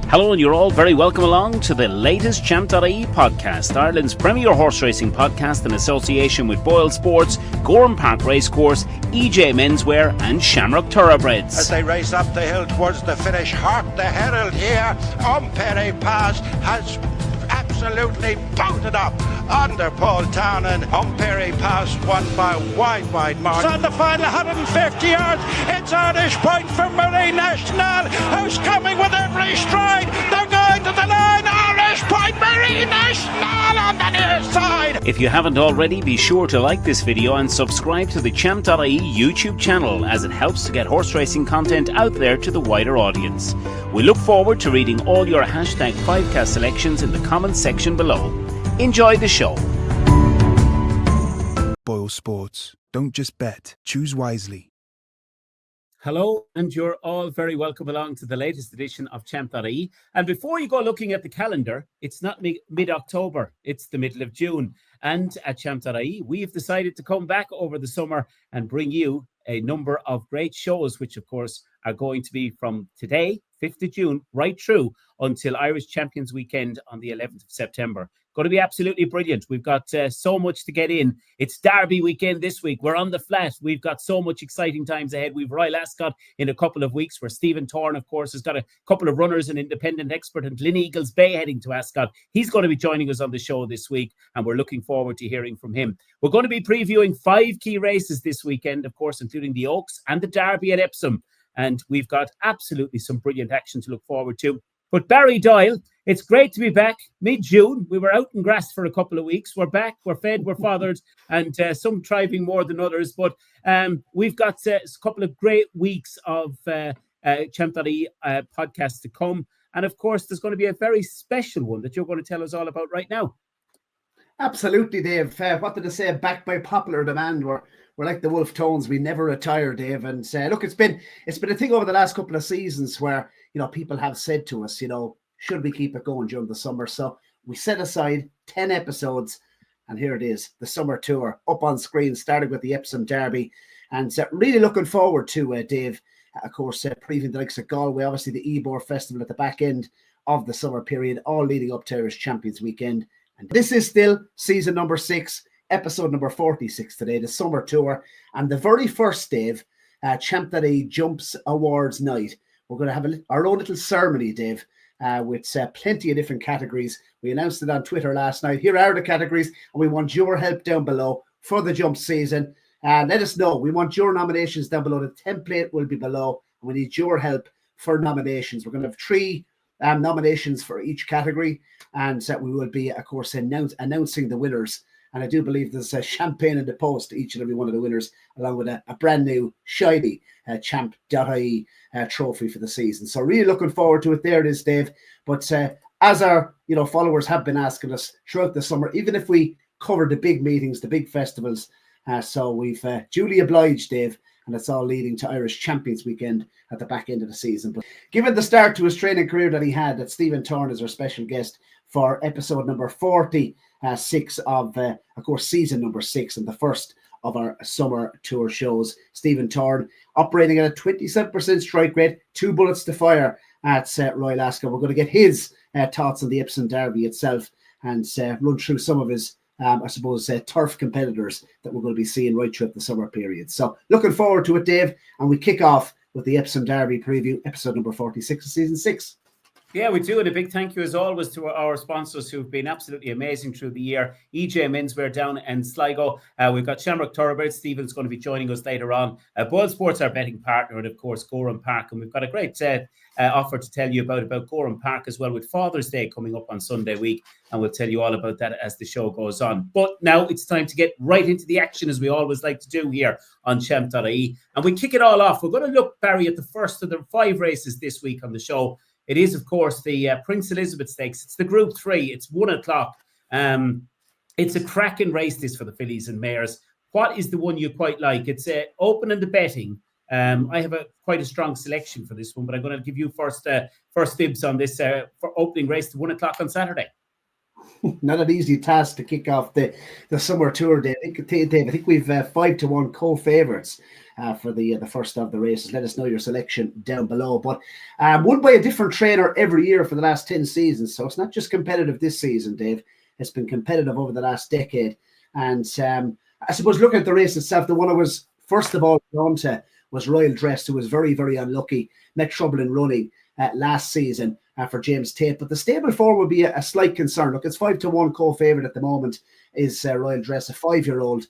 Hello, and you're all very welcome along to the latest Champ.ie podcast, Ireland's premier horse racing podcast in association with Boylesports, Gowran Park Racecourse, EJ Menswear and Shamrock Thoroughbreds. As they race up the hill towards the finish, Hart the Herald here on Perry Pass has absolutely bolted up under Paul Townend. On Perry Pass won by wide margin. On the final 150 yards, it's Irish point for Marie National, who's coming with every stride. They're going to the line. Irish point, Marie National on the near side. If you haven't already, be sure to like this video and subscribe to the Champ.ie YouTube channel, as it helps to get horse racing content out there to the wider audience. We look forward to reading all your hashtag 5cast selections in the comments section below. Enjoy the show. Boylesports. Don't just bet, choose wisely. Hello, and you're all very welcome along to the latest edition of Champ.ie. And before you go looking at the calendar, it's not mid-October, it's the middle of June. And at Champ.ie, we've decided to come back over the summer and bring you a number of great shows, which of course are going to be from today, 5th of June, right through until Irish Champions Weekend on the 11th of September. Going to be absolutely brilliant. We've got so much to get in. It's Derby weekend this week. We're on the flat. We've got so much exciting times ahead. We've Royal Ascot in a couple of weeks, where Stephen Thorne, of course, has got a couple of runners, an independent expert, and Glen Eagles Bay heading to Ascot. He's going to be joining us on the show this week, and we're looking forward to hearing from him. We're going to be previewing 5 key races this weekend, of course, including the Oaks and the Derby at Epsom. And we've got absolutely some brilliant action to look forward to. But Barry Doyle, it's great to be back mid-June. We were out in grass for a couple of weeks. We're back, we're fed, we're fathered, and some thriving more than others. But we've got a couple of great weeks of Champ.ie podcasts to come. And of course, there's going to be a very special one that you're going to tell us all about right now. Absolutely, Dave. What did I say? Backed by popular demand. We're like the Wolf Tones. We never retire, Dave. And look, it's been a thing over the last couple of seasons where, you know, people have said to us, you know, should we keep it going during the summer? So we set aside 10 episodes, and here it is, the summer tour up on screen, starting with the Epsom Derby. And really looking forward to, Dave, of course, previewing the likes of Galway, obviously the Ebor Festival at the back end of the summer period, all leading up to Irish Champions Weekend. And this is still season number 6, episode number 46 today, the summer tour. And the very first, Dave, Champ.ie Jumps Awards night. We're going to have our own little ceremony, Dave, with plenty of different categories. We announced it on Twitter last night. Here are the categories, and we want your help down below for the jump season. Let us know. We want your nominations down below. The template will be below, and we need your help for nominations. We're going to have 3 nominations for each category, and we will be, of course, announcing the winners. And I do believe there's a champagne in the post to each and every one of the winners, along with a brand new shiny Champ.ie trophy for the season. So really looking forward to it. There it is, Dave. But as our followers have been asking us throughout the summer, even if we cover the big meetings, the big festivals, so we've duly obliged, Dave, and it's all leading to Irish Champions Weekend at the back end of the season. But given the start to his training career that he had, that Stephen Thorne is our special guest for episode number 46 of course, season number 6 and the first of our summer tour shows. Stephen Thorne operating at a 27% strike rate, 2 bullets to fire at Royal Ascot. We're going to get his thoughts on the Epsom Derby itself and run through some of his turf competitors that we're going to be seeing right throughout the summer period. So looking forward to it, Dave. And we kick off with the Epsom Derby preview, episode number 46 of season 6. Yeah, we do. And a big thank you, as always, to our sponsors who've been absolutely amazing through the year. EJ Menswear down in Sligo. We've got Shamrock Thoroughbreds. Stephen's going to be joining us later on. Boylesports, our betting partner, and of course, Gowran Park. And we've got a great offer to tell you about Gowran Park as well, with Father's Day coming up on Sunday week. And we'll tell you all about that as the show goes on. But now it's time to get right into the action, as we always like to do here on Champ.ie. And we kick it all off. We're going to look, Barry, at the first of the 5 races this week on the show. It is, of course, the Prince Elizabeth Stakes. It's the Group 3. It's 1 o'clock. It's a cracking race, this, for the fillies and mares. What is the one you quite like? It's open in the betting. I have quite a strong selection for this one, but I'm going to give you first dibs on this for opening race to 1 o'clock on Saturday. not an easy task to kick off the summer tour, Dave. I think we've 5-1 co-favourites for the first of the races. Let us know your selection down below. But won by a different trainer every year for the last 10 seasons. So it's not just competitive this season, Dave. It's been competitive over the last decade. And I suppose looking at the race itself, the one I was first of all drawn to was Royal Dress, who was very, very unlucky, met trouble in running last season for James Tate. But the stable form would be a slight concern. Look, it's 5-1 co-favourite at the moment is Royal Dress, a 5-year-old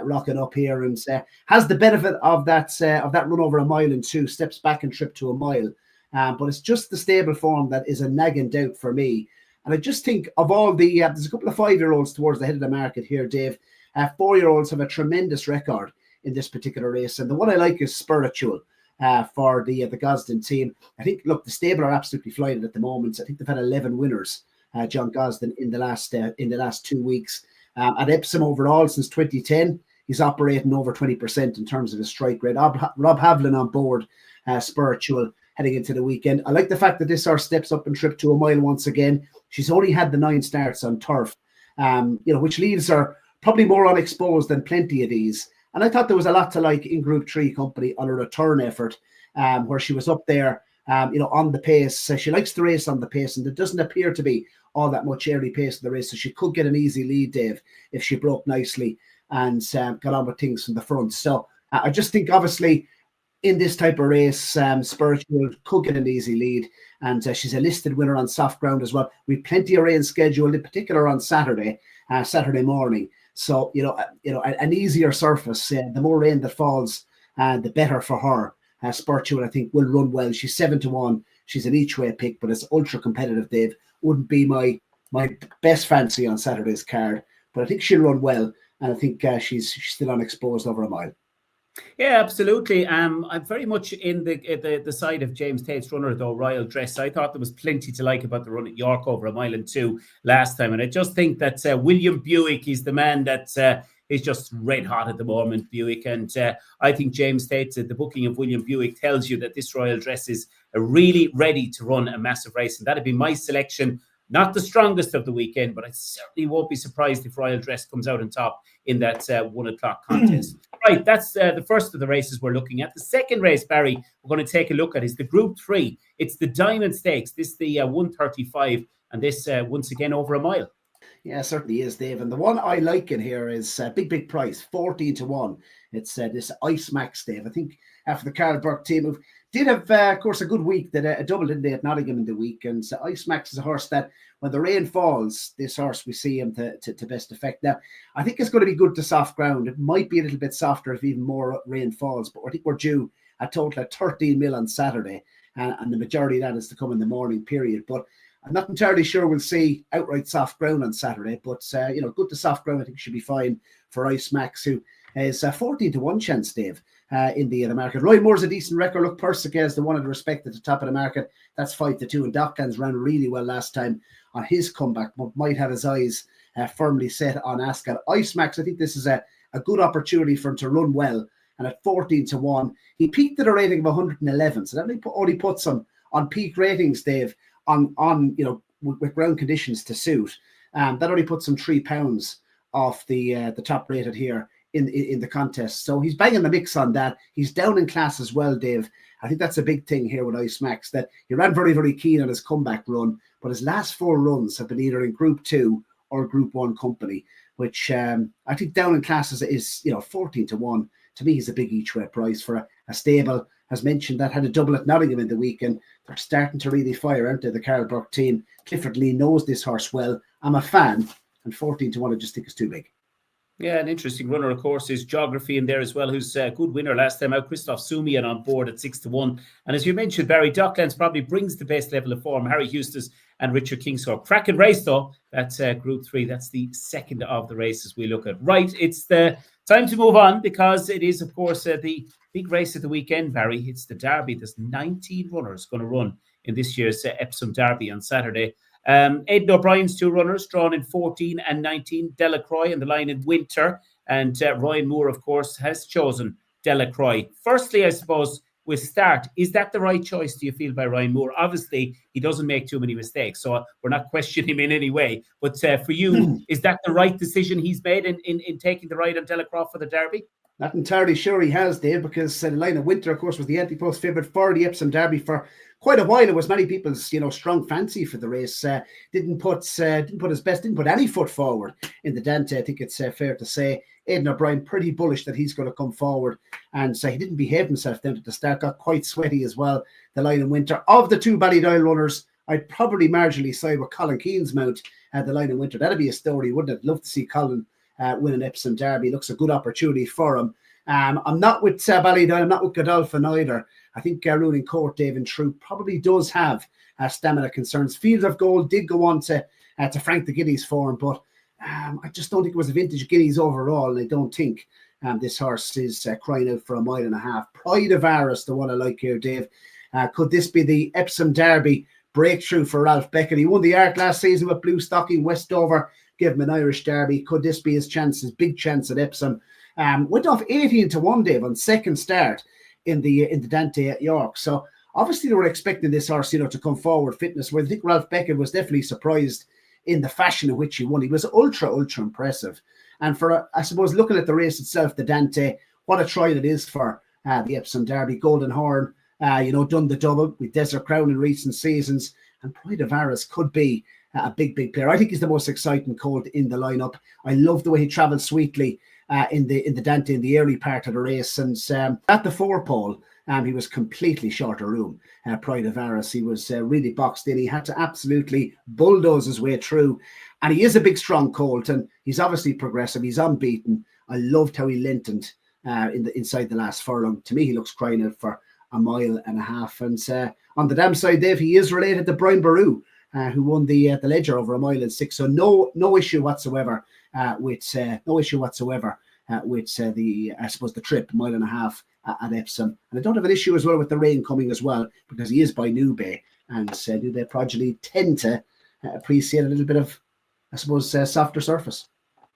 rocking up here, and has the benefit of that run over a mile and 2 steps back and trip to a mile. But it's just the stable form that is a nagging doubt for me. And I just think of all the there's a couple of 5-year-olds towards the head of the market here, Dave. 4-year-olds have a tremendous record in this particular race, and the one I like is Spiritual for the Gosden team. I think, look, the stable are absolutely flying at the moment. I think they've had 11 winners, John Gosden, in the last 2 weeks. At Epsom overall since 2010, he's operating over 20% in terms of his strike rate. Rob Havlin on board, Spiritual, heading into the weekend. I like the fact that this horse steps up and trip to a mile once again. She's only had the 9 starts on turf, which leaves her probably more unexposed than plenty of these. And I thought there was a lot to like in Group 3 company on a return effort, where she was up there, on the pace. She likes to race on the pace, and there doesn't appear to be all that much early pace in the race. So she could get an easy lead, Dave, if she broke nicely and got on with things from the front. So I just think, obviously, in this type of race, Spiritual could get an easy lead, and she's a listed winner on soft ground as well. We've plenty of rain scheduled, in particular on Saturday morning. So an easier surface. The more rain that falls, the better for her. Spiritual, I think, will run well. She's 7-1. She's an each way pick, but it's ultra competitive, Dave. Wouldn't be my best fancy on Saturday's card, but I think she'll run well, and I think she's still unexposed over a mile. Yeah, absolutely. I'm very much in the side of James Tate's runner, though, Royal Dress. I thought there was plenty to like about the run at York over a mile and 2 last time. And I just think that William Buick is the man that is just red hot at the moment, Buick. And I think James Tate, the booking of William Buick, tells you that this Royal Dress is really ready to run a massive race. And that'd be my selection. Not the strongest of the weekend, but I certainly won't be surprised if Royal Dress comes out on top in that 1 o'clock contest. Right, that's the first of the races we're looking at. The second race, Barry, we're going to take a look at is the Group 3. It's the Diamond Stakes. This is the 135, and this once again over a mile. Yeah, certainly is, Dave. And the one I like in here is big price, 14-1. It's this Ice Max, Dave. I think after the Carl Burke team who did have, of course, a good week. Did a double, didn't they, at Nottingham in the week? And Ice Max is a horse that, when the rain falls, this horse, we see him to best effect. Now, I think it's going to be good to soft ground. It might be a little bit softer if even more rain falls, but I think we're due a total of 13 mil on Saturday, and the majority of that is to come in the morning period. But I'm not entirely sure we'll see outright soft ground on Saturday, but good to soft ground, I think should be fine for Ice Max, who is 14-1 chance, Dave, in the market. Roy Moore's a decent record. Look, Persica is the one I'd respect at the top of the market. That's 5-2, and Docklands ran really well last time on his comeback, but might have his eyes firmly set on Ascot. Ice Max, I think this is a good opportunity for him to run well, and at 14-1, he peaked at a rating of 111, so that only puts him on peak ratings, Dave, on with ground conditions to suit. That only puts him £3 off the top rated here in the contest. So he's banging the mix on that. He's down in class as well, Dave. I think that's a big thing here with Ice Max, that he ran very, very keen on his comeback run, but his last 4 runs have been either in Group 2 or Group 1 company, which I think down in class is 14-1. To me, he's a big each way price for a stable. As mentioned, that had a double at Nottingham in the week, and they're starting to really fire, aren't they? The Carl Burke team. Clifford Lee knows this horse well. I'm a fan, and 14-1 I just think is too big. Yeah, an interesting runner, of course, is Geography in there as well, who's a good winner last time out. Christoph Sumian on board at 6-1. And as you mentioned, Barry, Docklands probably brings the best level of form. Harry Eustace and Richard Kingsthorpe. Cracking race, though. That's Group 3. That's the second of the races we look at. Right, it's the time to move on, because it is, of course, the big race of the weekend, Barry. It's the Derby. There's 19 runners going to run in this year's Epsom Derby on Saturday. Aidan O'Brien's 2 runners, drawn in 14 and 19. Delacroix and the line in Winter. And Ryan Moore, of course, has chosen Delacroix. Firstly, I suppose, will start. Is that the right choice, do you feel, by Ryan Moore? Obviously, he doesn't make too many mistakes, so we're not questioning him in any way. But for you, is that the right decision he's made in taking the ride on Delacroix for the Derby? Not entirely sure he has, Dave, because the line of Winter, of course, was the AntePost favourite for the Epsom Derby for quite a while. It was many people's, strong fancy for the race. Didn't put any foot forward in the Dante. I think it's fair to say. Aidan O'Brien pretty bullish that he's going to come forward, and so he didn't behave himself down at the start. Got quite sweaty as well. The line of Winter of the two Ballydoyle runners, I'd probably marginally side with Colin Keane's mount at the line of Winter. That'd be a story, wouldn't it? Love to see Colin win an Epsom Derby. Looks a good opportunity for him. I'm not with Ballydoyle. I'm not with Godolphin either. I think ruling court, Dave and True, probably does have stamina concerns. Field of Gold did go on to Frank the Guineas for him, but I just don't think it was a vintage Guineas overall, and I don't think this horse is crying out for a mile and a half. Pride of Aris, the one I like here, Dave. Could this be the Epsom Derby breakthrough for Ralph Beckett? He won the Art last season with Blue Stocking. Westover gave him an Irish Derby. Could this be his chance, his big chance at Epsom? Went off 18-1, Dave, on second start in the Dante at York. So obviously they were expecting this horse, to come forward fitness. Where I think Ralph Beckett was definitely surprised in the fashion in which he won. He was ultra impressive. And for, I suppose, looking at the race itself, the Dante, what a trial it is for the Epsom Derby. Golden Horn, done the double with Desert Crown in recent seasons. And Pride of Aris could be a big player. I think he's the most exciting colt in the lineup. I love the way he travelled sweetly in the Dante in the early part of the race. And at the 4-pole, he was completely short of room. Pride of Aris, he was really boxed in. He had to absolutely bulldoze his way through. And he is a big, strong colt, and he's obviously progressive. He's unbeaten. I loved how he lengthened inside the last furlong. To me, he looks crying out for a mile and a half. And on the dam side, Dave, he is related to Brian Baru, who won the Ledger over a mile and 6. So no issue whatsoever with the I suppose the trip, mile and a half at Epsom. And I don't have an issue as well with the rain coming as well, because he is by New Bay, and New Bay progeny tend to appreciate a little bit of, I suppose, softer surface.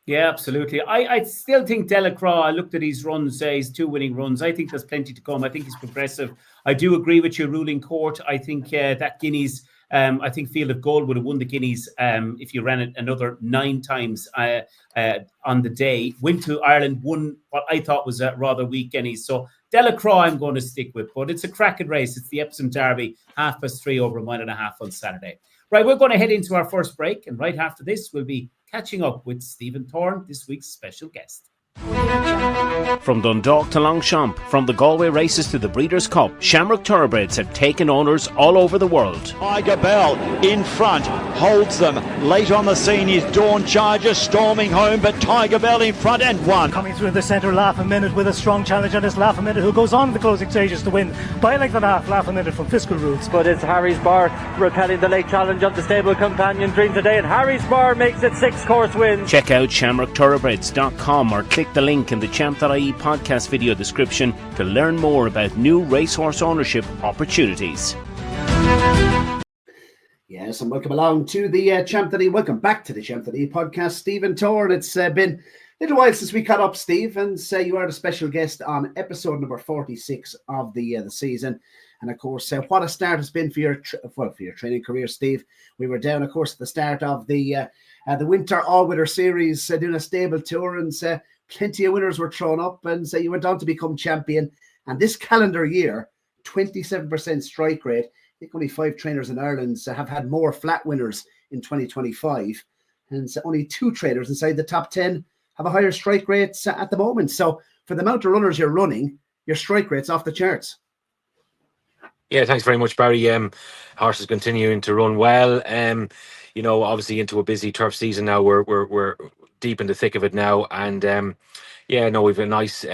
Yeah, absolutely. I still think Delacroix, I looked at his runs, his 2 winning runs. I think there's plenty to come. I think he's progressive. I do agree with your ruling court. I think that Guineas, I think Field of Gold would have won the Guineas if you ran it another 9 times on the day. Went to Ireland, won what I thought was a rather weak Guineas. So Delacroix I'm going to stick with, but it's a cracking race. It's the Epsom Derby, 3:30 over a mile and a half on Saturday. Right, we're going to head into our first break, and right after this, we'll be catching up with Stephen Thorne, this week's special guest. From Dundalk to Longchamp, from the Galway races to the Breeders' Cup, Shamrock Thoroughbreds have taken owners all over the world. Tiger Bell in front, holds them. Late on the scene is Dawn Charger storming home, but Tiger Bell in front and won. Coming through the centre, Laugh a Minute with a strong challenge on this Laugh a Minute, who goes on to the closing stages to win by a length and a half. Laugh a Minute from Fiscal Roots. But it's Harry's Bar repelling the late challenge of the stable companion Dream today, and Harry's Bar makes it 6-course win. Check out ShamrockThoroughbreds.com or click the link in the Champ.ie podcast video description to learn more about new racehorse ownership opportunities. Yes, and welcome along to the Champ.ie. Welcome back to the Champ.ie podcast, Stephen Thorne. It's been a little while since we caught up, Steve, and you are the special guest on episode number 46 of the season. And of course, what a start has been for your training career, Steve. We were down, of course, at the start of the Winter All-Weather Series, doing a stable tour, and plenty of winners were thrown up, and you went on to become champion. And this calendar year, 27% strike rate. I think only 5 trainers in Ireland have had more flat winners in 2025. And only 2 trainers inside the top 10 have a higher strike rate at the moment. So for the amount of runners you're running, your strike rate's off the charts. Yeah, thanks very much, Barry. Horse is continuing to run well. Obviously into a busy turf season now. We're deep in the thick of it now, and we've a nice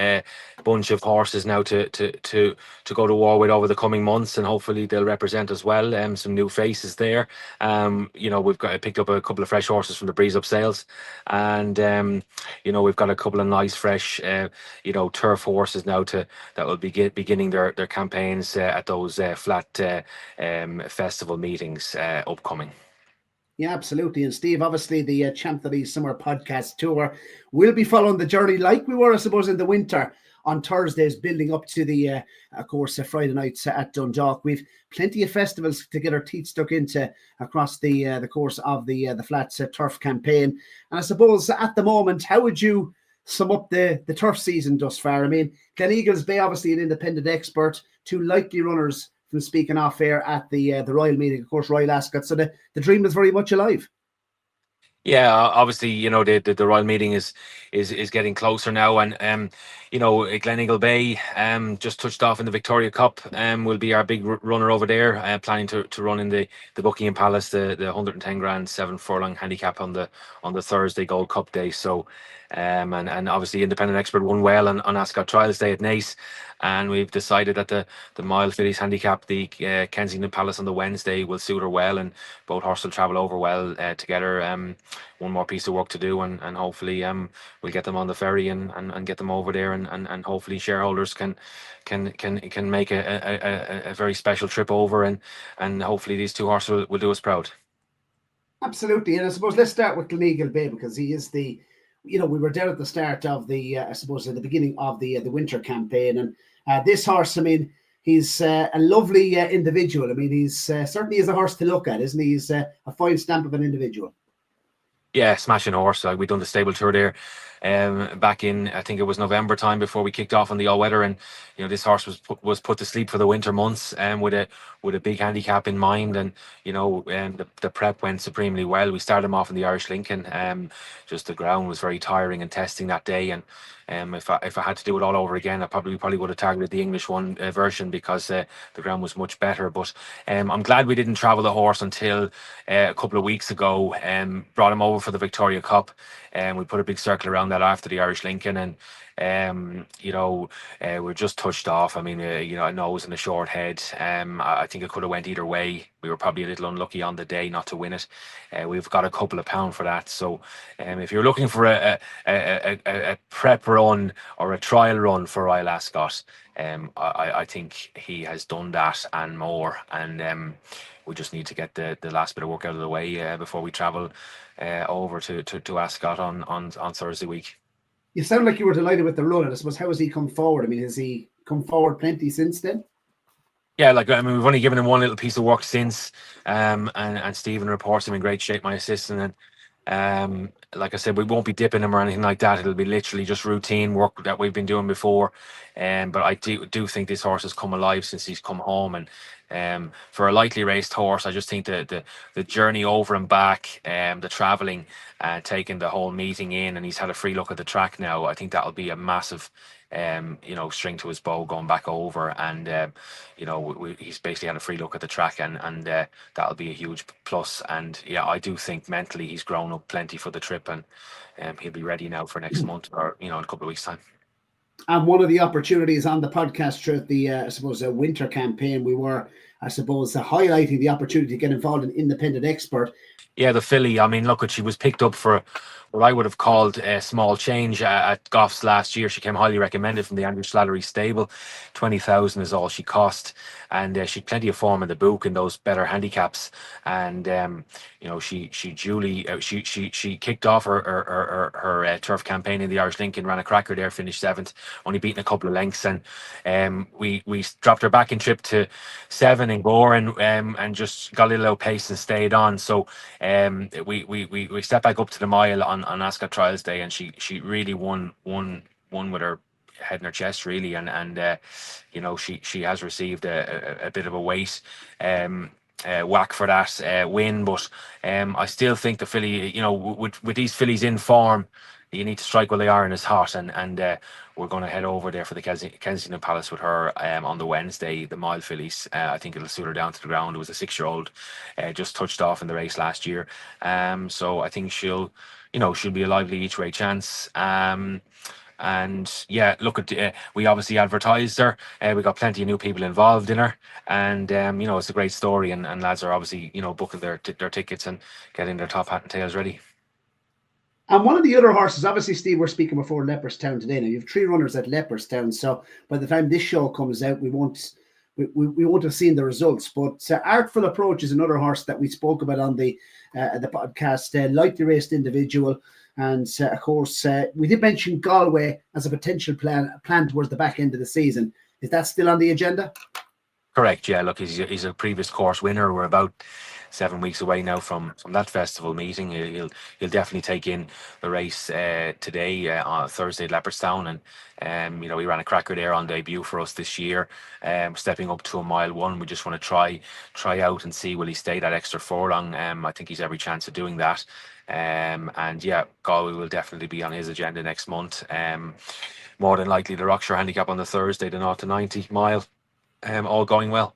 bunch of horses now to go to war with over the coming months, and hopefully they'll represent us well. Some new faces there. We've picked up a couple of fresh horses from the Breeze Up sales, and we've got a couple of nice fresh turf horses now that will be beginning their campaigns at those flat festival meetings upcoming. Yeah, absolutely. And Steve, obviously the Champ.ie Summer Podcast Tour will be following the journey like we were, I suppose, in the winter on Thursdays, building up to the, of course, Friday nights at Dundalk. We've plenty of festivals to get our teeth stuck into across the course of the Flats Turf campaign. And I suppose at the moment, how would you sum up the turf season thus far? I mean, Gleneagles Bay, obviously an independent expert, 2 likely runners from speaking off air at the Royal meeting, of course, Royal Ascot. So the dream is very much alive. Yeah, obviously, the Royal meeting is getting closer now, and Gleneagle Bay just touched off in the Victoria Cup. Will be our big runner over there, planning to run in the Buckingham Palace, the 110 grand 7 furlong handicap on the Thursday Gold Cup day. So, and obviously independent expert won well on Ascot Trials Day at Nace, and we've decided that the Mile Fillies handicap, the Kensington Palace on the Wednesday, will suit her well, and both horses will travel over well together. One more piece of work to do, and hopefully we'll get them on the ferry and get them over there, and hopefully shareholders can make a very special trip over, and hopefully these 2 horses will do us proud. Absolutely. And I suppose let's start with Gleneagle Bay, because he is we were there at the start of I suppose at the beginning of the winter campaign, and this horse, I mean, he's a lovely individual. I mean, he's certainly is a horse to look at, isn't he? He's a fine stamp of an individual. Yeah, smashing horse. We done the stable tour there back in, I think it was November time, before we kicked off on the all weather, and this horse was put to sleep for the winter months, with a big handicap in mind, and the prep went supremely well. We started him off in the Irish Lincoln. Just the ground was very tiring and testing that day, and if I had to do it all over again, I probably would have targeted the English one version, because the ground was much better. But I'm glad we didn't travel the horse until a couple of weeks ago. Brought him over for the Victoria Cup, and we put a big circle around that after the Irish Lincoln, and we're just touched off. I mean, a nose and a short head. I think it could have went either way. We were probably a little unlucky on the day not to win it. We've got a couple of pound for that. So if you're looking for a prep run or a trial run for Royal Ascot, I think he has done that and more. And we just need to get the last bit of work out of the way before we travel over to Ascot on Thursday week. You sound like you were delighted with the run. And I suppose, how has he come forward? I mean, has he come forward plenty since then? Yeah, we've only given him one little piece of work since, and Stephen reports him in great shape, my assistant, and like I said, we won't be dipping him or anything like that. It'll be literally just routine work that we've been doing before. But I do think this horse has come alive since he's come home, and for a lightly raced horse, I just think the journey over and back, the travelling, taking the whole meeting in, and he's had a free look at the track now. I think that'll be a massive string to his bow going back over, and he's basically had a free look at the track, and that'll be a huge plus. And yeah, I do think mentally he's grown up plenty for the trip, and he'll be ready now for next month, or in a couple of weeks' time. And one of the opportunities on the podcast throughout the winter campaign, we were, highlighting the opportunity to get involved in independent expert. Yeah, the filly. I mean, look, she was picked up for what I would have called a small change at Goffs last year. She came highly recommended from the Andrew Slattery stable. 20,000 is all she cost, and she had plenty of form in the book in those better handicaps. And she kicked off her turf campaign in the Irish Lincoln, ran a cracker there, finished 7th, only beaten a couple of lengths, and we dropped her back in trip to 7 in Gowran, and just got a little pace and stayed on. So we stepped back up to the mile on Ascot Trials Day, and she really won with her head in her chest, really, and she has received a bit of a weight whack for that win, but I still think the filly, with these fillies in form, you need to strike while they are, and it's hot, and we're going to head over there for the Kensington Palace with her on the Wednesday, the mile fillies. I think it'll suit her down to the ground. It was a 6-year-old, just touched off in the race last year, so I think she'll be a lively each way chance. And yeah, look at we obviously advertised her. We got plenty of new people involved in her, and it's a great story. And lads are obviously booking their tickets and getting their top hat and tails ready. And one of the other horses, obviously, Steve, we're speaking before Leopardstown today. Now you have 3 runners at Leopardstown, so by the time this show comes out, we won't have seen the results. But Artful Approach is another horse that we spoke about on the podcast. Lightly raced individual. And of course, we did mention Galway as a potential plan towards the back end of the season. Is that still on the agenda? Correct. Yeah. Look, he's a previous course winner. We're about 7 weeks away now from that festival meeting. He'll definitely take in the race today on Thursday at Leopardstown, and he ran a cracker there on debut for us this year. Stepping up to a mile one, we just want to try out and see will he stay that extra furlong. I think he's every chance of doing that. And yeah, Galway will definitely be on his agenda next month. More than likely the Rockshire Handicap on the Thursday, the 0 to 90 mile. All going well.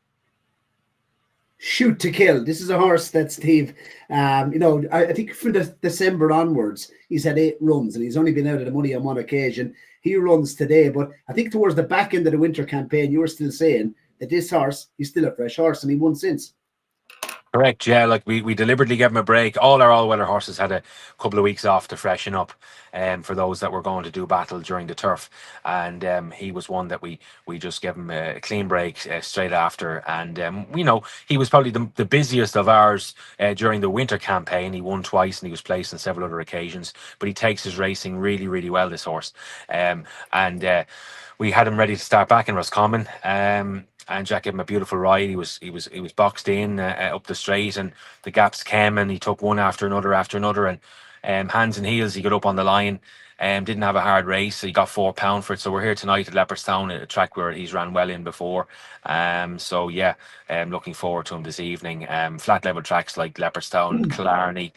Shoot to Kill. This is a horse that Steve, I think from December onwards, he's had 8 runs and he's only been out of the money on one occasion. He runs today, but I think towards the back end of the winter campaign, you were still saying that this horse, he's still a fresh horse and he won since. Correct, yeah. Like we deliberately gave him a break. All our all-weather horses had a couple of weeks off to freshen up, for those that were going to do battle during the turf, and he was one that we just gave him a clean break straight after. And he was probably the busiest of ours during the winter campaign. He won twice and he was placed on several other occasions. But he takes his racing really, really well, this horse, and we had him ready to start back in Roscommon. And Jack gave him a beautiful ride. He was boxed in up the straight, and the gaps came, and he took one after another, and hands and heels he got up on the line. Didn't have a hard race. So he got £4 for it. So we're here tonight at Leopardstown, at a track where he's ran well in before. So yeah, looking forward to him this evening. Flat level tracks like Leopardstown, Killarney.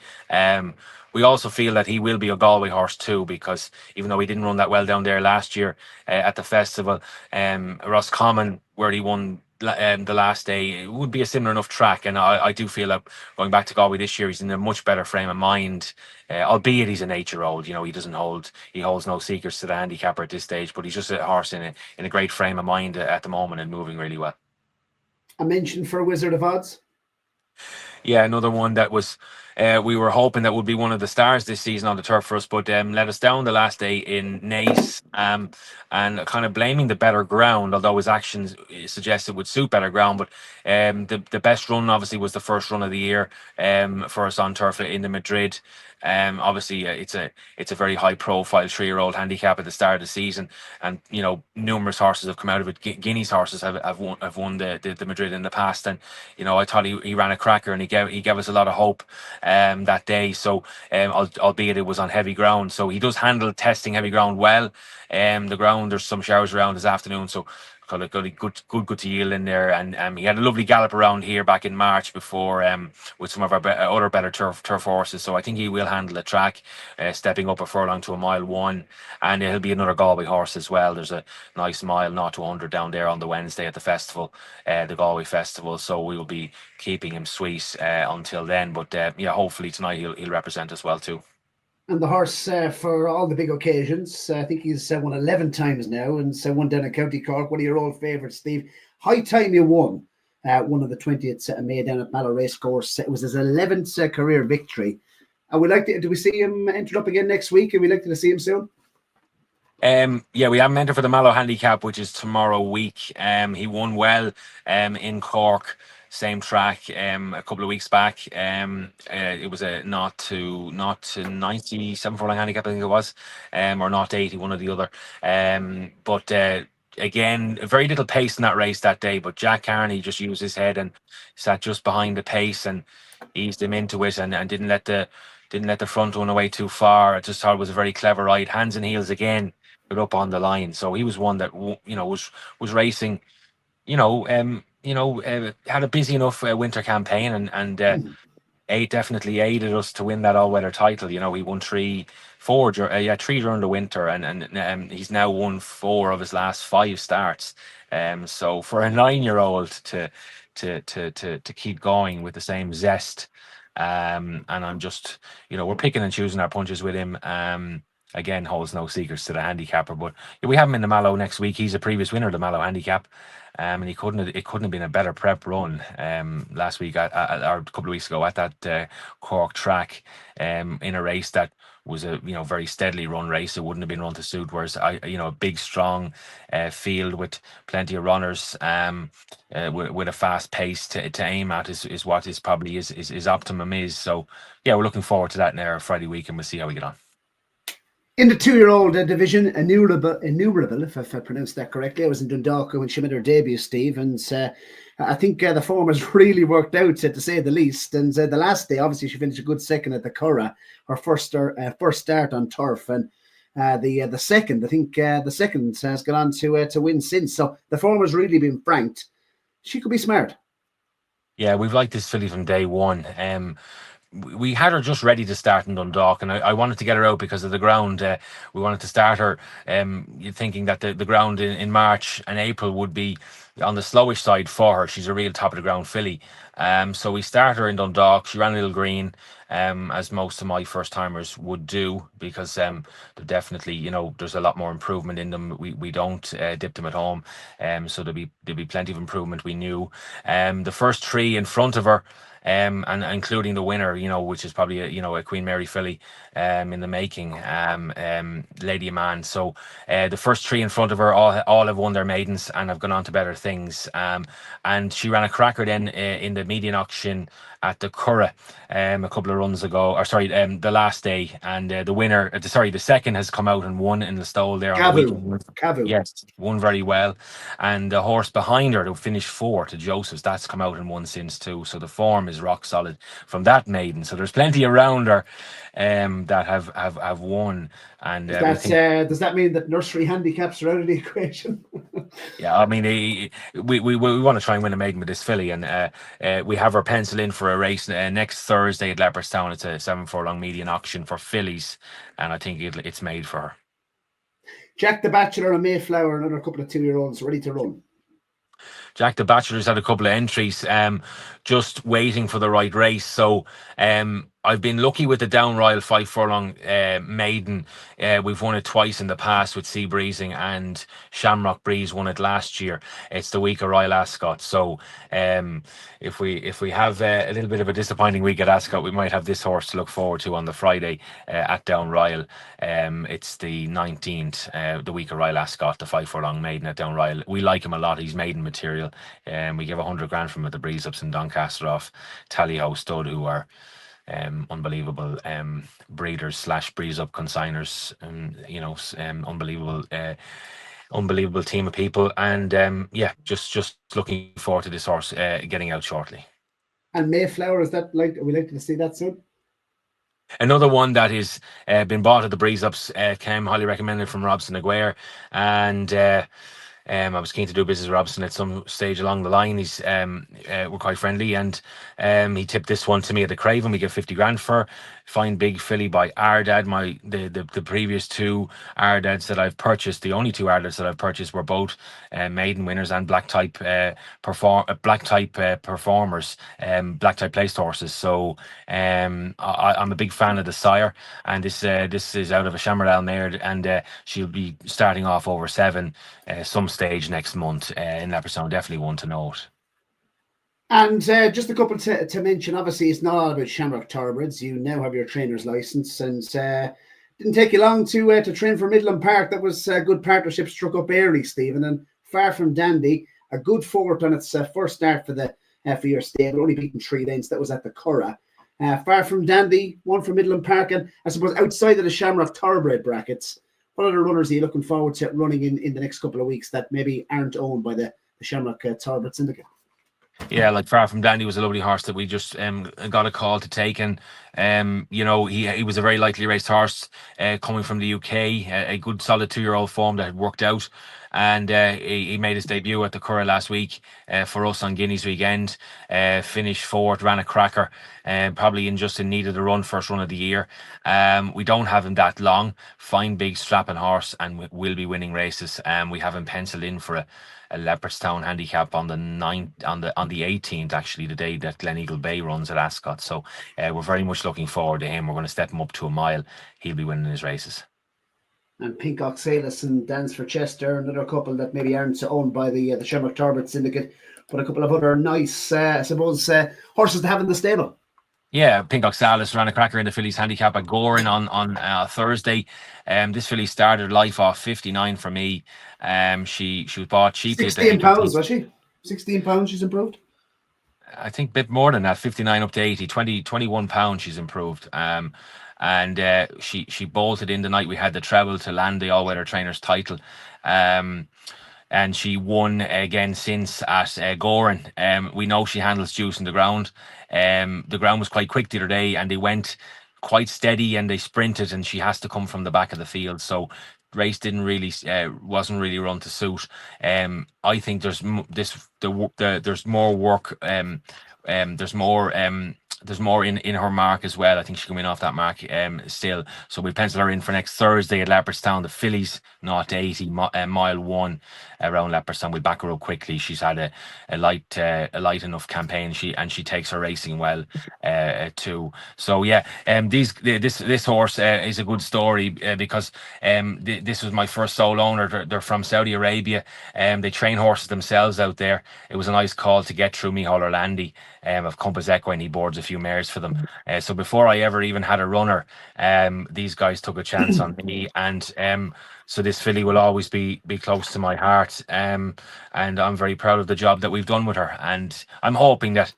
We also feel that he will be a Galway horse too, because even though he didn't run that well down there last year at the festival, Roscommon, where he won the last day, it would be a similar enough track. And I do feel that going back to Galway this year, he's in a much better frame of mind, albeit he's an 8-year-old. He holds no secrets to the handicapper at this stage, but he's just a horse in a great frame of mind at the moment and moving really well. A mention for Wizard of Odds? Yeah, another one that was we were hoping that would be one of the stars this season on the turf for us, but let us down the last day in Nace, and kind of blaming the better ground, although his actions suggested would suit better ground. But the best run obviously was the first run of the year for us on turf in the Madrid. Obviously it's a very high profile 3-year-old handicap at the start of the season, and numerous horses have come out of it. Guinea's horses have won the Madrid in the past, and I thought he ran a cracker, and he gave us a lot of hope that day. So albeit it was on heavy ground, so he does handle testing heavy ground well. The ground, there's some showers around this afternoon, so got a good to yield in there, and he had a lovely gallop around here back in March before with some of our other better turf horses. So I think he will handle the track, stepping up a furlong to a mile one, and he'll be another Galway horse as well. There's a nice mile 0 to 100 down there on the Wednesday at the festival, the Galway festival. So we will be keeping him sweet until then. But hopefully tonight he'll represent us well too. And the horse for all the big occasions, I think he's won 11 times now, and won down in County Cork. One of your old favourites, Steve. High time you won one of the 20th of May down at Mallow Racecourse. It was his 11th career victory. And do we see him entered up again next week? And we'd like to see him soon? We have him entered for the Mallow Handicap, which is tomorrow week. He won well in Cork. Same track a couple of weeks back. It was a not to 97 furlong handicap, I think it was, or 0 to 80, one or the other. But again, very little pace in that race that day. But Jack Carney just used his head and sat just behind the pace and eased him into it, and didn't let the front run away too far. I just thought it was a very clever ride, hands and heels again, but up on the line. So he was one that was racing. Had a busy enough winter campaign, and definitely aided us to win that all-weather title. He won 3 during the winter, and he's now won 4 of his last 5 starts. So for a 9-year-old to keep going with the same zest, and I'm just we're picking and choosing our punches with him. Again, holds no secrets to the handicapper, but we have him in the Mallow next week. He's a previous winner of the Mallow Handicap, and it couldn't have been a better prep run last week or a couple of weeks ago at that Cork track, in a race that was a very steadily run race. It wouldn't have been run to suit, whereas a big strong field with plenty of runners, with a fast pace to aim at is what is probably his optimum is. So yeah, we're looking forward to that in our Friday week, and we'll see how we get on. In the 2-year-old division, innumerable, if I pronounced that correctly. I was in Dundalk when she made her debut, Steve, and I think the form has really worked out, to say the least. And the last day, obviously, she finished a good second at the Curragh, her first start on turf, and the second, I think the second has gone on to win since. So the form has really been franked. She could be smart. Yeah, we've liked this filly from day one. We had her just ready to start in Dundalk, and I wanted to get her out because of the ground. We wanted to start her thinking that the ground in March and April would be on the slowish side for her. She's a real top of the ground filly. So we started her in Dundalk. She ran a little green, as most of my first timers would do, because they're definitely, there's a lot more improvement in them. We don't dip them at home, so there'll be plenty of improvement, we knew. The first three in front of her, and including the winner, which is probably a Queen Mary filly in the making, Lady Man. So the first three in front of her all have won their maidens and have gone on to better things. And she ran a cracker then in the median auction at the Curragh a couple of runs ago, the last day, and the winner, the second has come out and won in the stole there on the weekend. Yes, won very well, and the horse behind her, who finished fourth, to Joseph's, that's come out and won since too. So the form is rock solid from that maiden. So there's plenty around her that have won. And does that mean that nursery handicaps are out of the equation? Yeah, I mean, we want to try and win a maiden with this filly, and we have her pencil in for a race next Thursday at Leopardstown. It's a 7 furlong median auction for fillies, and I think it's made for her. Jack the Bachelor and Mayflower, another couple of 2-year-olds ready to run. Jack the Bachelor's had a couple of entries, just waiting for the right race. So I've been lucky with the Down Royal 5 furlong maiden. We've won it twice in the past with Sea Breezing, and Shamrock Breeze won it last year. It's the week of Royal Ascot. So if we have a little bit of a disappointing week at Ascot, we might have this horse to look forward to on the Friday at Down Royal. It's the 19th, the week of Royal Ascot, the 5 furlong maiden at Down Royal. We like him a lot. He's maiden material. We give 100 grand from at the Breeze Ups in Doncaster off Tallyhouse Stud, who are unbelievable breeders / breeze up consigners, unbelievable team of people, and just looking forward to this horse getting out shortly. And Mayflower, are we likely to see that soon? Another one that is been bought at the Breeze Ups, came highly recommended from Robson Aguirre, and I was keen to do business with Robson at some stage along the line. He's we're quite friendly, and he tipped this one to me at the Craven. We give 50 grand for. Fine big filly by Ardad. The previous two Ardads that I've purchased, the only two Ardads that I've purchased, were both maiden winners and black type performers, black type placed horses. So I'm a big fan of the sire, and this is out of a Chamarel mare, and she'll be starting off over 7 some stage next month in Leopardstown. Definitely one to note. And just a couple to mention. Obviously, it's not all about Shamrock Thoroughbreds. You now have your trainer's license, and didn't take you long to train for Midland Park. That was a good partnership struck up early, Stephen. And Far From Dandy, a good fourth on its first start for your stable, only beaten 3 lengths. That was at the Curragh. Far From Dandy, one for Midland Park, and I suppose outside of the Shamrock Thoroughbred brackets, what other runners are you looking forward to running in the next couple of weeks that maybe aren't owned by the Shamrock Thoroughbred syndicate? Yeah, like Far From Dandy was a lovely horse that we just got a call to take, and he was a very lightly raced horse coming from the UK, a good solid 2-year-old form that had worked out, and he made his debut at the Curragh last week for us on Guineas weekend. Finished fourth, ran a cracker, probably in need of the first run of the year. We don't have him that long. Fine big strapping horse, and we'll be winning races. We have him penciled in for a Leopardstown handicap on the 18th, actually, the day that Gleneagle Bay runs at Ascot. So we're very much looking forward to him. We're going to step him up to a mile. He'll be winning his races. And Pink Oxalis and Dance for Chester, another couple that maybe aren't owned by the Shamrock Thoroughbred syndicate, but a couple of other nice, horses to have in the stable. Yeah, Pink Oxalis ran a cracker in the fillies handicap at Gowran on Thursday. This filly started life off 59 for me. She was bought cheaply. £16, was she? £16 she's improved? I think a bit more than that, 59 up to 80, £21 she's improved. and she bolted in the night we had the treble to land the all-weather trainers title. And she won again since at Gowran. We know she handles juice in the ground. The ground was quite quick the other day, and they went quite steady and they sprinted, and she has to come from the back of the field. So race didn't really wasn't really run to suit. I think there's there's more work. There's more in her mark as well. I think she's coming off that mark still. So we pencil her in for next Thursday at Leopardstown. The fillies 0-80 mile 1 around Leopardstown. We back her up quickly. She's had a light enough campaign. She takes her racing well too. So yeah, this horse is a good story because this was my first sole owner. They're from Saudi Arabia. They train horses themselves out there. It was a nice call to get through Micheál Orlandi of Compass Equine. He boards a few mares for them. So before I ever even had a runner, these guys took a chance on me, and so this filly will always be close to my heart, and I'm very proud of the job that we've done with her. And I'm hoping that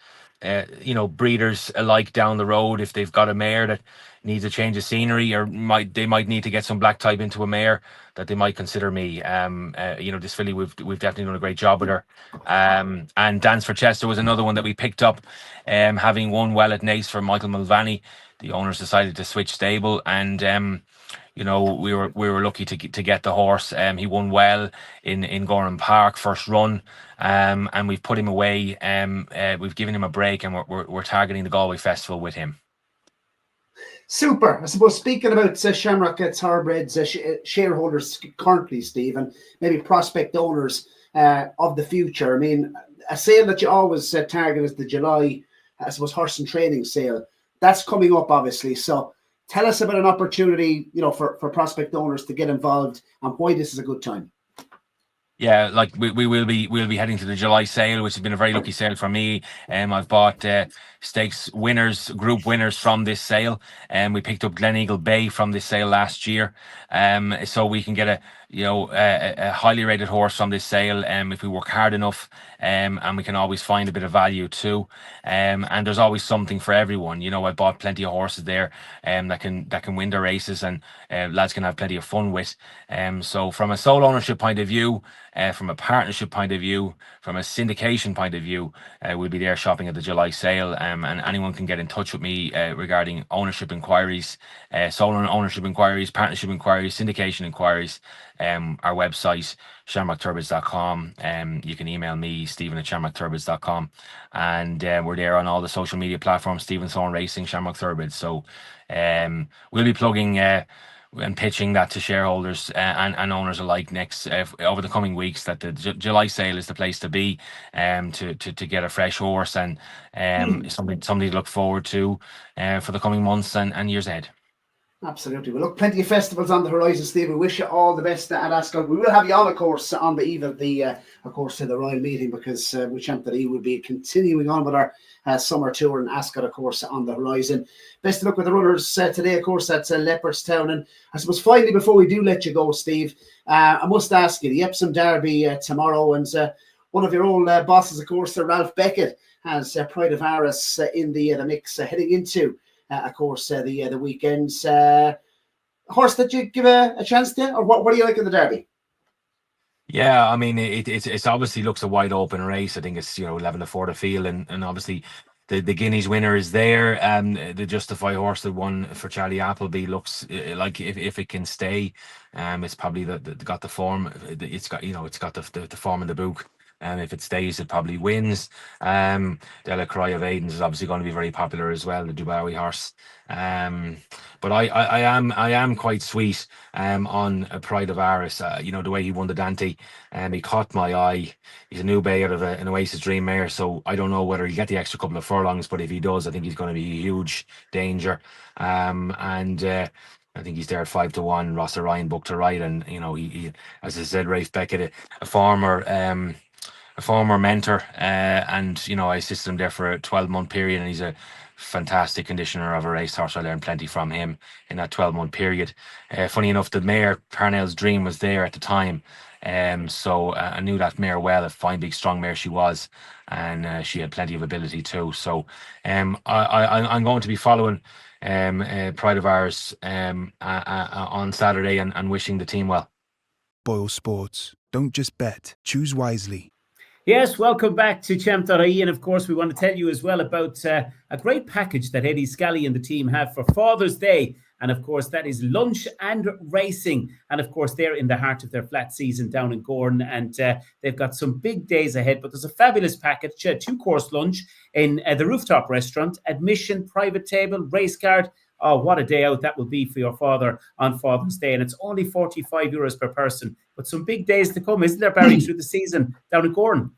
breeders alike down the road, if they've got a mare that needs a change of scenery, or they might need to get some black type into a mare, that they might consider me. This filly, we've definitely done a great job with her. And Dance for Chester was another one that we picked up, having won well at Nace for Michael Mulvaney. The owners decided to switch stable, and we were lucky to get the horse. He won well in Gowran Park first run, and we've put him away. We've given him a break, and we're targeting the Galway Festival with him. Super. I suppose speaking about Shamrock Thoroughbreds shareholders currently, Steve, and maybe prospect owners of the future. I mean, a sale that you always target is the July, I suppose, horse and training sale. That's coming up, obviously. So tell us about an opportunity, for prospect owners to get involved and why this is a good time. Yeah, like we'll be heading to the July sale, which has been a very lucky sale for me. I've bought stakes winners, group winners from this sale, and we picked up Gleneagle Bay from this sale last year. So we can get a highly rated horse from this sale, if we work hard enough, and we can always find a bit of value too. And there's always something for everyone. I bought plenty of horses there, that can win the races, and lads can have plenty of fun with. So from a sole ownership point of view, from a partnership point of view, from a syndication point of view, we'll be there shopping at the July sale, and anyone can get in touch with me regarding ownership inquiries, sole ownership inquiries, partnership inquiries, syndication inquiries. Our website, shamrockthoroughbreds.com. You can email me, Stephen@shamrockthoroughbreds.com, and we're there on all the social media platforms, Stephen Thorne Racing, Shamrock Thoroughbreds. So we'll be plugging and pitching that to shareholders and owners alike next over the coming weeks, that the July sale is the place to be, to get a fresh horse, and something to look forward to for the coming months and years ahead. Absolutely. Well, look, plenty of festivals on the horizon, Steve. We wish you all the best at Ascot. We will have you on, of course, on the eve of the Royal Meeting, because we Champ.ie will be continuing on with our summer tour in Ascot, of course, on the horizon. Best of luck with the runners today, of course, at Leopardstown. And I suppose finally, before we do let you go, Steve, I must ask you, the Epsom Derby tomorrow, and one of your old bosses, of course, Ralph Beckett, has Pride of Aras in the mix heading into of course, the weekends. Horse that you give a chance to, or what do you like in the Derby? Yeah, I mean, it's obviously looks a wide open race. I think it's 11-4 to field, and obviously the Guineas winner is there. The Justify horse that won for Charlie Appleby looks like if it can stay, it's probably got the form. It's got the form in the book. If it stays, it probably wins. Delacroix of Aiden's is obviously going to be very popular as well, the Dubawi horse. But I am quite sweet on Pride of Aras. The way he won the Dante, he caught my eye. He's a new bay out of an Oasis Dream mare, so I don't know whether he'll get the extra couple of furlongs, but if he does, I think he's going to be a huge danger. I think he's there at 5-1. Ross Ryan booked to ride, and he, as I said, Rafe Beckett, a former mentor, and I assisted him there for a 12-month period, and he's a fantastic conditioner of a racehorse. I learned plenty from him in that 12-month period. Funny enough, the mare Parnell's Dream was there at the time. So I knew that mare well, a fine, big, strong mare she was, and she had plenty of ability too. So I'm going to be following Pride of Ours on Saturday and wishing the team well. Boylesports. Don't just bet. Choose wisely. Yes, welcome back to Champ.ie. And of course, we want to tell you as well about a great package that Eddie Scally and the team have for Father's Day. And of course, that is lunch and racing. And of course, they're in the heart of their flat season down in Gowran. And they've got some big days ahead. But there's a fabulous package, 2-course lunch in the rooftop restaurant, admission, private table, race card. Oh, what a day out that will be for your father on Father's Day. And it's only €45 per person. But some big days to come, isn't there, Barry, through the season down in Gowran?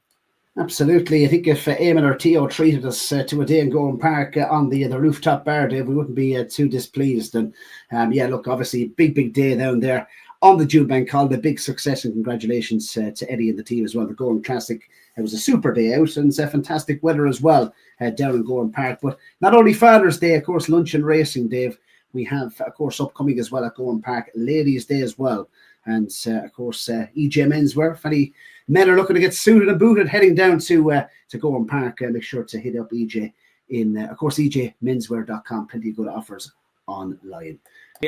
Absolutely. I think if Eamon or Theo treated us to a day in Gowran Park on the rooftop bar, Dave, we wouldn't be too displeased. And look, obviously, big day down there on the June Bank Holiday. Big success and congratulations to Eddie and the team as well. The Gowran Classic, it was a super day out and it's a fantastic weather as well down in Gowran Park. But not only Father's Day, of course, lunch and racing, Dave. We have, of course, upcoming as well at Gowran Park, Ladies' Day as well. And, of course, EJ Menswear. If any men are looking to get suited and booted heading down to Gowran Park, make sure to hit up EJ in, of course, ejmenswear.com. Plenty of good offers online.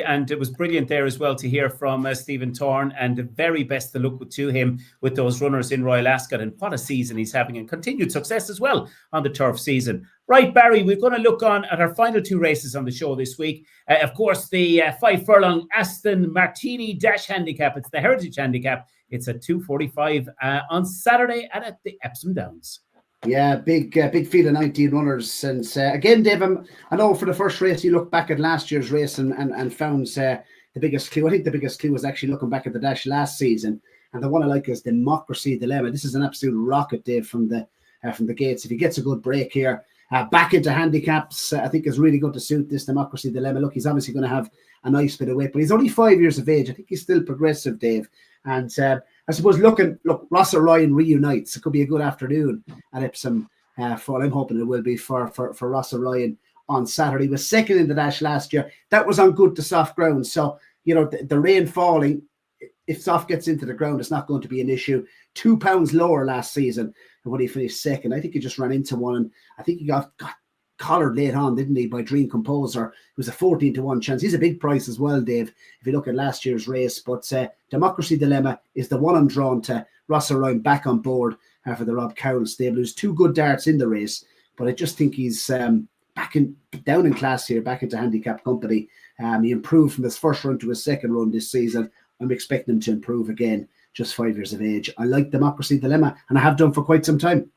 And it was brilliant there as well to hear from Stephen Thorne, and the very best of luck to him with those runners in Royal Ascot, and what a season he's having and continued success as well on the turf season. Right, Barry, we're going to look on at our final 2 races on the show this week. Of course, the 5 furlong Aston Martini Dash Handicap. It's the Heritage Handicap. It's at 2:45 on Saturday and at the Epsom Downs. Yeah, big field of 19 runners. And again, Dave, I know for the first race, you look back at last year's race and found the biggest clue. I think the biggest clue was actually looking back at the dash last season. And the one I like is Democracy Dilemma. This is an absolute rocket, Dave, from the gates. If he gets a good break here, back into handicaps, I think is really going to suit this Democracy Dilemma. Look, he's obviously going to have a nice bit of weight, but he's only 5 years of age. I think he's still progressive, Dave. And I suppose, look, Ross Ryan reunites. It could be a good afternoon at Epsom for, I'm hoping it will be for Ross Ryan on Saturday. He was second in the dash last year. That was on good to soft ground. So, the rain falling, if soft gets into the ground, it's not going to be an issue. 2 pounds lower last season than when he finished second. I think he just ran into one, and I think he got collared late on, didn't he, by Dream Composer. It was a 14-1 chance. He's a big price as well, Dave, if you look at last year's race. But Democracy Dilemma is the one I'm drawn to. Ross Ryan back on board for the Rob Cowell stable. There's 2 good darts in the race, but I just think he's down in class here, back into handicap company. He improved from his first run to his second run this season. I'm expecting him to improve again, just 5 years of age. I like Democracy Dilemma, and I have done for quite some time.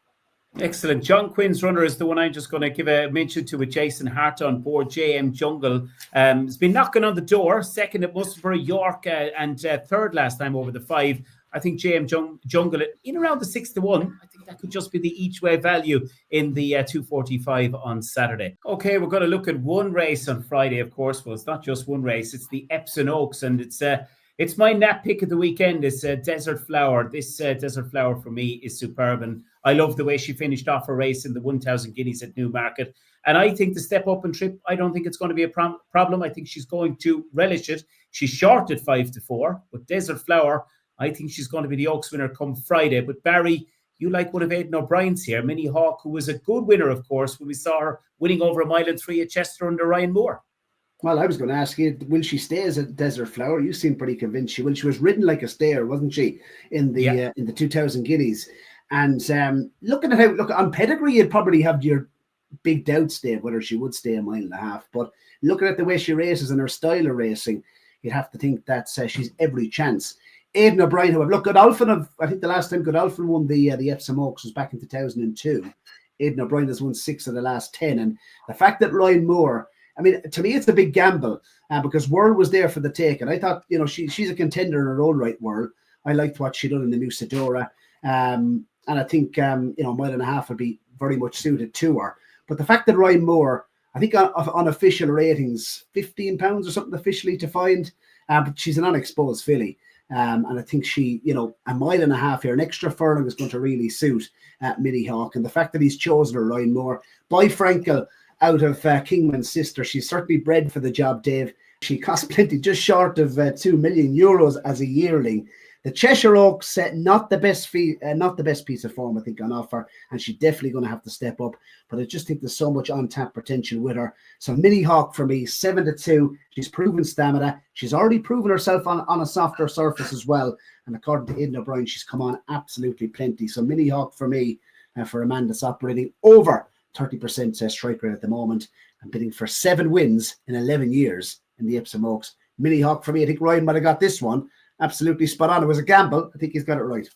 Excellent. John Quinn's runner is the one I'm just going to give a mention to, with Jason Hart on board. JM Jungle has been knocking on the door. Second at Musselburgh, York, and third last time over the 5. I think JM Jungle in around the 6-1. I think that could just be the each way value in the 2:45 on Saturday. Okay, we're going to look at one race on Friday, of course. Well, it's not just one race. It's the Epsom Oaks, and it's my nap pick of the weekend. It's Desert Flower. This Desert Flower for me is superb, and I love the way she finished off her race in the 1,000 guineas at Newmarket. And I think the step up and trip, I don't think it's going to be a problem. I think she's going to relish it. She's short at 5-4, but Desert Flower, I think she's going to be the Oaks winner come Friday. But Barry, you like one of Aidan O'Brien's here, Minnie Hawk, who was a good winner, of course, when we saw her winning over 1 mile and 3 at Chester under Ryan Moore. Well, I was going to ask you, will she stay as a Desert Flower? You seem pretty convinced she will. She was ridden like a stayer, wasn't she, in the 2,000 guineas? And looking at how, on pedigree, you'd probably have your big doubts, Dave, whether she would stay 1.5 miles. But looking at the way she races and her style of racing, you'd have to think that she's every chance. Aidan O'Brien, who look, Godolphin, I think the last time Godolphin won the Epsom Oaks was back in 2002. Aidan O'Brien has won 6 of the last 10. And the fact that Ryan Moore, I mean, to me, it's a big gamble because World was there for the take. And I thought, she's a contender in her own right, World. I liked what she done in the New Sedora. And I think, 1.5 miles would be very much suited to her. But the fact that Ryan Moore, I think on official ratings, £15 or something officially to find, but she's an unexposed filly. And I think she, 1.5 miles here, an extra furlong is going to really suit Minnie Hawk. And the fact that he's chosen her, Ryan Moore, by Frankel out of Kingman's sister, she's certainly bred for the job, Dave. She cost plenty, just short of €2 million as a yearling. The Cheshire Oaks, not the best piece of form, I think, on offer, and she's definitely going to have to step up. But I just think there's so much on-tap potential with her. So Mini Hawk for me, 7-2. She's proven stamina. She's already proven herself on a softer surface as well. And according to Aidan O'Brien, she's come on absolutely plenty. So Mini Hawk for me, for a man that's operating over 30% strike rate at the moment and bidding for 7 wins in 11 years in the Epsom Oaks. Mini Hawk for me. I think Ryan might have got this one absolutely spot on. It was a gamble. I think he's got it right.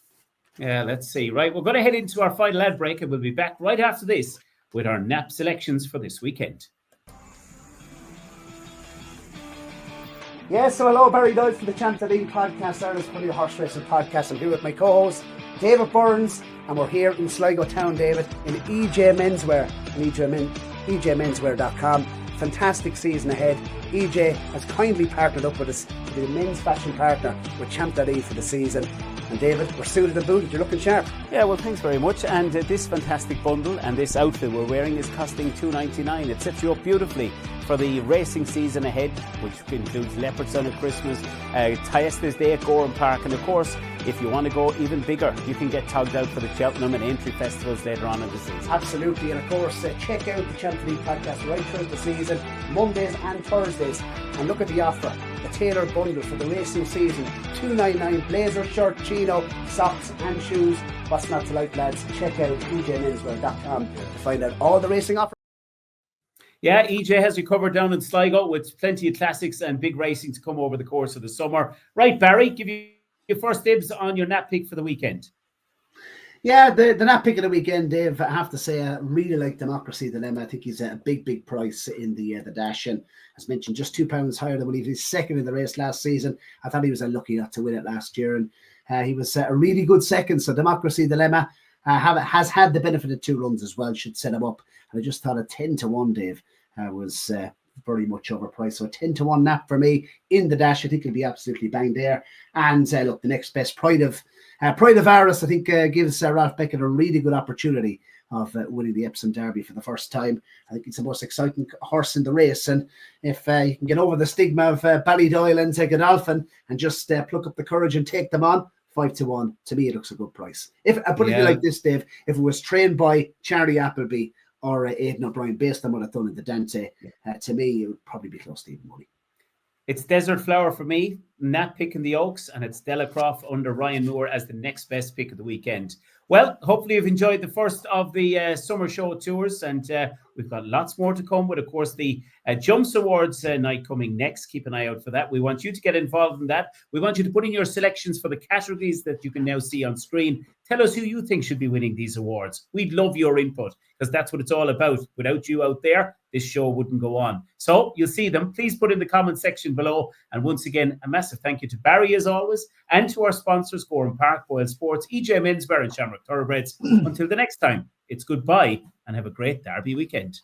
Yeah, let's see. Right, we're going to head into our final ad break, and we'll be back right after this with our nap selections for this weekend. Yeah, so hello, Barry Doyle from the Champ.ie podcast, Ireland's funny horse racing podcast. I'm here with my co-host, David Byrnes, and we're here in Sligo Town, David, in EJ Menswear, and EJMenswear.com. Fantastic season ahead. EJ has kindly partnered up with us to be the men's fashion partner with Champ.ie for the season. And David, we're suited and booted. You're looking sharp. Yeah, well, thanks very much. And this fantastic bundle and this outfit we're wearing is costing $2.99. It sets you up beautifully for the racing season ahead, which includes Leopardstown at Christmas, Thyestes Day at Gowran Park, and of course, if you want to go even bigger, you can get togged out for the Cheltenham and Entry festivals later on in the season. Absolutely, and of course, check out the Champ.ie podcast right throughout the season, Mondays and Thursdays, and look at the offer, the tailored bundle for the racing season, $2.99, blazer, shirt, chino, socks and shoes. What's not to like, lads? Check out EJMenswear.com to find out all the racing offers. Yeah, EJ has you covered down in Sligo with plenty of classics and big racing to come over the course of the summer. Right, Barry, give you your first dibs on your nap pick for the weekend. Yeah, the nap pick of the weekend, Dave, I have to say, I really like Democracy Dilemma. I think he's a big price in the dash, and as mentioned, just £2 higher than when he was second in the race last season. I thought he was unlucky not to win it last year, and he was a really good second. So Democracy Dilemma has had the benefit of 2 runs as well, should set him up. And I just thought a 10-1, Dave, was very much overpriced. So a 10-1 nap for me in the dash. I think he'll be absolutely bang there. And look, the next best, Pride of Aris, I think gives Ralph Beckett a really good opportunity of winning the Epsom Derby for the first time. I think it's the most exciting horse in the race. And if you can get over the stigma of Ballydoyle and Godolphin and just pluck up the courage and take them on, 5-1, to me, it looks a good price. If I put it like this, Dave, if it was trained by Charlie Appleby or Aidan O'Brien, based on what I've done in the Dante, to me, it would probably be close to even money. It's Desert Flower for me, Nat pick in the Oaks, and it's Delacroix under Ryan Moore as the next best pick of the weekend. Well, hopefully you've enjoyed the first of the summer show tours, and we've got lots more to come with, of course, the Jumps Awards night coming next. Keep an eye out for that. We want you to get involved in that. We want you to put in your selections for the categories that you can now see on screen. Tell us who you think should be winning these awards. We'd love your input, because that's what it's all about. Without you out there, this show wouldn't go on. So you'll see them. Please put in the comment section below. And once again, a massive thank you to Barry, as always, and to our sponsors, Gowran Park, Boylesports, EJ Menswear, and Shamrock Thoroughbreds. Until the next time, it's goodbye and have a great Derby weekend.